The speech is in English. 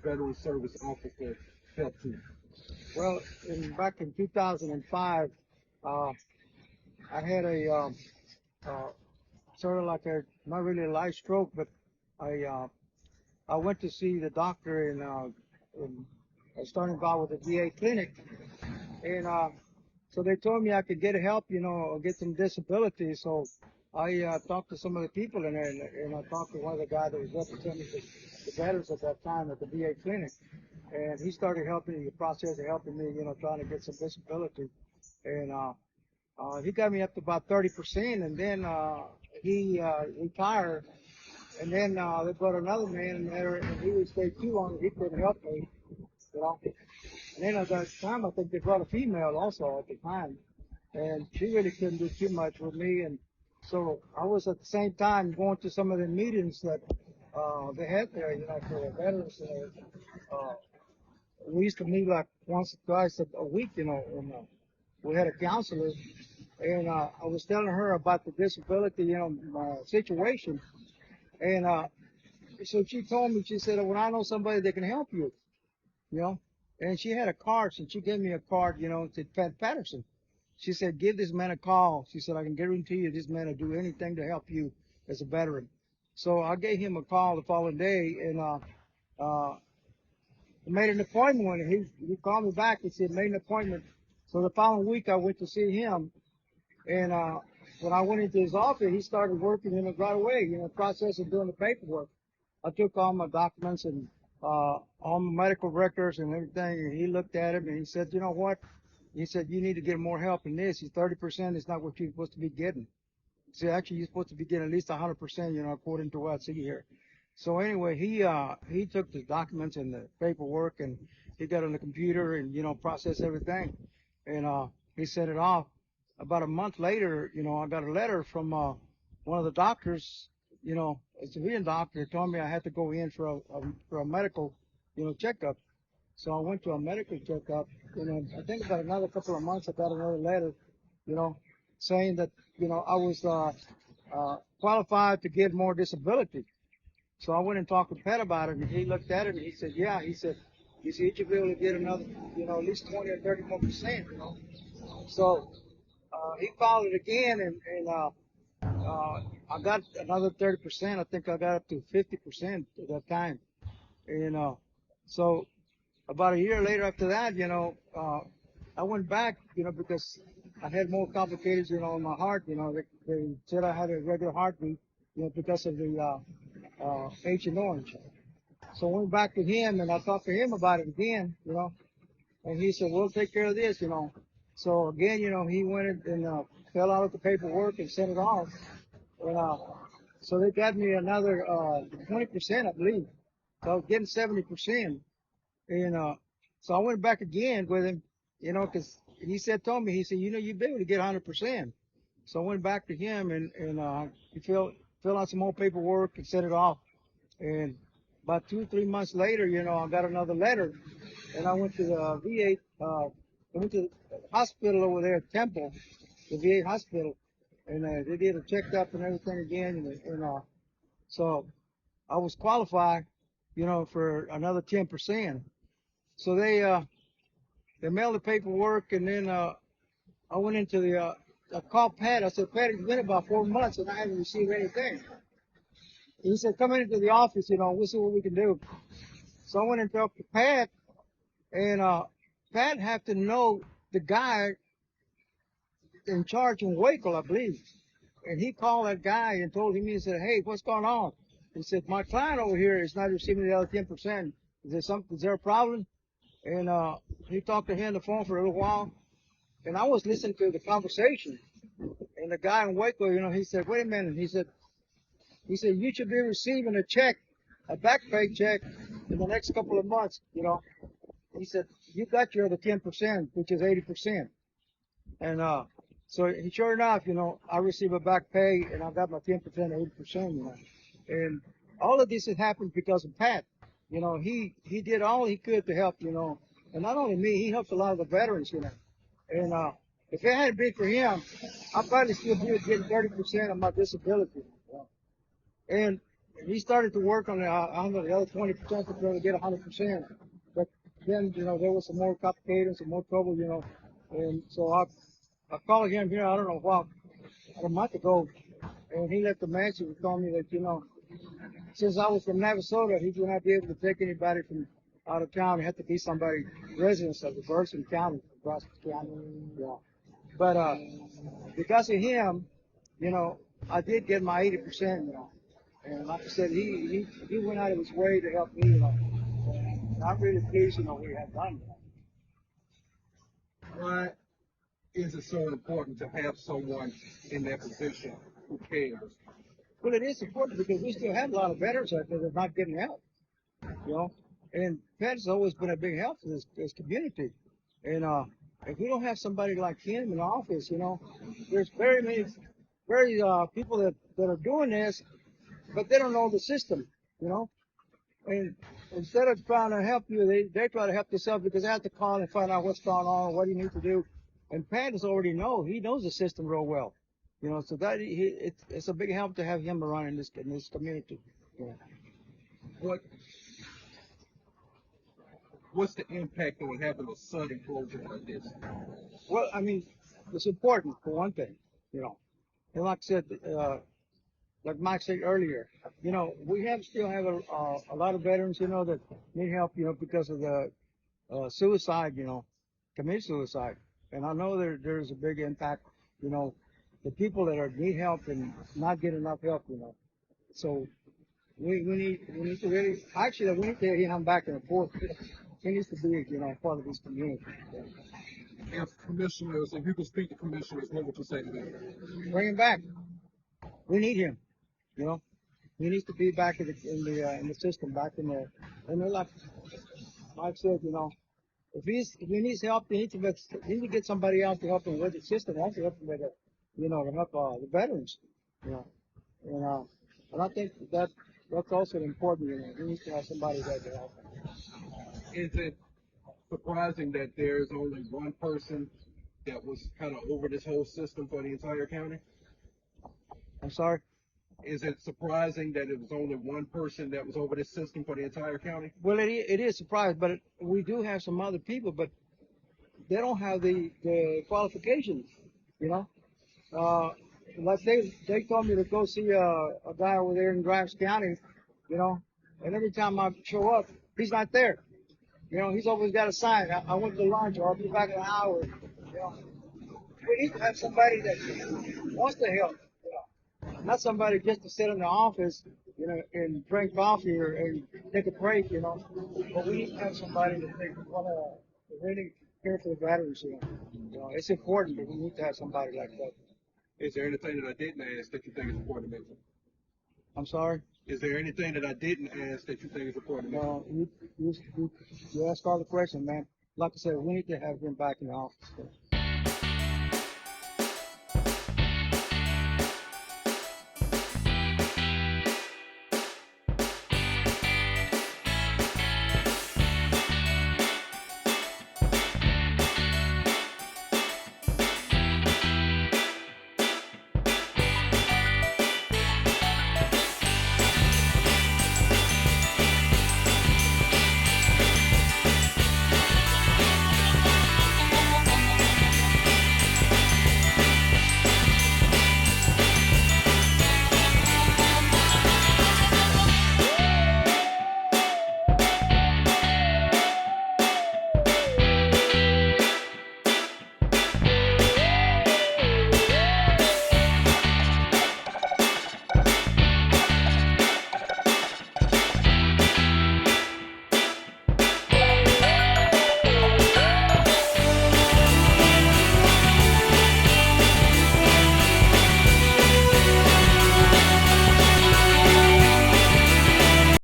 federal service officer help you? Well, back in 2005, uh, I had a sort of like a not really a light stroke, but I went to see the doctor in starting about with the VA clinic, and so they told me I could get help, or get some disability. So I talked to some of the people in there, and I talked to one of the guys that was representing the veterans at that time at the VA clinic, and he started helping me, the process of helping me, trying to get some disability, and he got me up to about 30%, and then he retired, and then they brought another man in there, and he was stay too long, he couldn't help me, you know. And then at that time, I think they brought a female also at the time, and she really couldn't do too much with me, and so I was at the same time going to some of the meetings that they had there, for the veterans. We used to meet like once or twice a week, and we had a counselor, and I was telling her about the disability, situation, and so she told me, she said, "Well, I know somebody that can help you, you know." And she had a card, and she gave me a card, to Pat Patterson. She said, "Give this man a call." She said, "I can guarantee you this man will do anything to help you as a veteran." So I gave him a call the following day, and made an appointment. And he called me back. He said, "Made an appointment." So the following week, I went to see him, and when I went into his office, he started working right away, process of doing the paperwork. I took all my documents and all my medical records and everything, and he looked at it and he said, "You know what?" He said, "You need to get more help in this. 30% is not what you're supposed to be getting. See, actually, you're supposed to be getting at least 100%, according to what I see here." So anyway, he took the documents and the paperwork, and he got on the computer and, processed everything. And he sent it off. About a month later, I got a letter from one of the doctors, a civilian doctor, told me I had to go in for a medical, checkup. So I went to a medical checkup, I think about another couple of months, I got another letter, saying that, I was qualified to get more disability. So I went and talked to Pat about it, and he looked at it and he said, "Yeah," he said, "You see, you should be able to get another, at least 20 or 30 more percent, So he filed it again, and I got another 30%. I think I got up to 50% at that time. And so about a year later after that, I went back, because I had more complications, in my heart. They said I had a regular heartbeat, because of the Agent Orange. So I went back to him and I talked to him about it again, and he said, "We'll take care of this, So again, he went and filled out the paperwork and sent it off. And so they got me another 20%, I believe. So I was getting 70%. And so I went back again with him, because told me, he said, "You'd be able to get 100%. So I went back to him and he filled out some more paperwork and sent it off. And about 2 or 3 months later, I got another letter, and I went to the VA, I went to the hospital over there at Temple, the VA hospital, and they did a checkup and everything again, and so I was qualified, for another 10%. So they mailed the paperwork, and then I went into I called Pat. I said, "Pat, it's been about 4 months and I haven't received anything." He said, "Come into the office, we'll see what we can do." So I went and talked to Pat, and Pat had to know the guy in charge in Waco, I believe. And he called that guy and told him, he said, "Hey, what's going on?" He said, "My client over here is not receiving the other 10%. Is there a problem?" And he talked to him on the phone for a little while, and I was listening to the conversation. And the guy in Waco, he said, "Wait a minute." He said, "You should be receiving a check, a back pay check, in the next couple of months, He said, "You got your other 10%, which is 80%. And so sure enough, I received a back pay, and I got my 10%, 80%, And all of this has happened because of Pat. He did all he could to help, And not only me, he helped a lot of the veterans, And if it hadn't been for him, I'd probably still be getting 30% of my disability. And he started to work on the other 20% to try to get 100%. But then, you know, there was some more complicated, some more trouble, you know. And so I called him here, I don't know what, a month ago, and he left a message and told me that, you know, since I was from Navasota, he would not be able to take anybody from out of town. It had to be somebody residents of the Brazos County, Brazos County. Yeah. But because of him, you know, I did get my 80%, you know. And like I said, he went out of his way to help me, you know. And I'm really pleased, you know, we have done that. Why is it so important to have someone in that position who cares? Well, it is important because we still have a lot of veterans out there that are not getting help, you know. And Pat has always been a big help to this community. And if we don't have somebody like him in office, you know, there's very many, very people that are doing this, but they don't know the system, you know. And instead of trying to help you, they try to help themselves because they have to call and find out what's going on, what do you need to do. And Pat does already know. He knows the system real well, you know. So that it's a big help to have him around in this community. Yeah. What's the impact on having a sudden closure like this? Well, I mean, it's important for one thing, you know. And like I said, like Mike said earlier, you know, we still have a lot of veterans, you know, that need help, you know, because of the suicide, you know, commit suicide. And I know there's a big impact, you know, the people that need help and not get enough help, you know. So we need to really, actually, we need to get him back in the force. He needs to be, you know, part of this community. If you could speak to commissioners, what would you say to them? Bring him back. We need him, you know. He needs to be back in the system, back in there. And like Mike said, you know, if he needs help, he needs to get somebody else to help him with the system, also help him with it, you know, to help the veterans, you know. And I think that's also important, you know. He needs to have somebody there to help him. Is it surprising that there's only one person that was kind of over this whole system for the entire county? I'm sorry? Is it surprising that it was only one person that was over this system for the entire county? Well, it is surprising, but we do have some other people, but they don't have the qualifications, you know. Like they told me to go see a guy over there in Brazos County, you know, and every time I show up, he's not there. You know, he's always got a sign. I went to lunch, or I'll be back in an hour. You know, we need to have somebody that wants to help. You know, not somebody just to sit in the office, you know, and drink coffee and take a break. You know, but we need to have somebody that they want to really care for the veterans. You know, it's important, but we need to have somebody like that. Is there anything that I didn't ask that you think is important to mention? I'm sorry? Is there anything that I didn't ask that you think is important to mention? You asked all the questions, man. Like I said, we need to have him back in the office.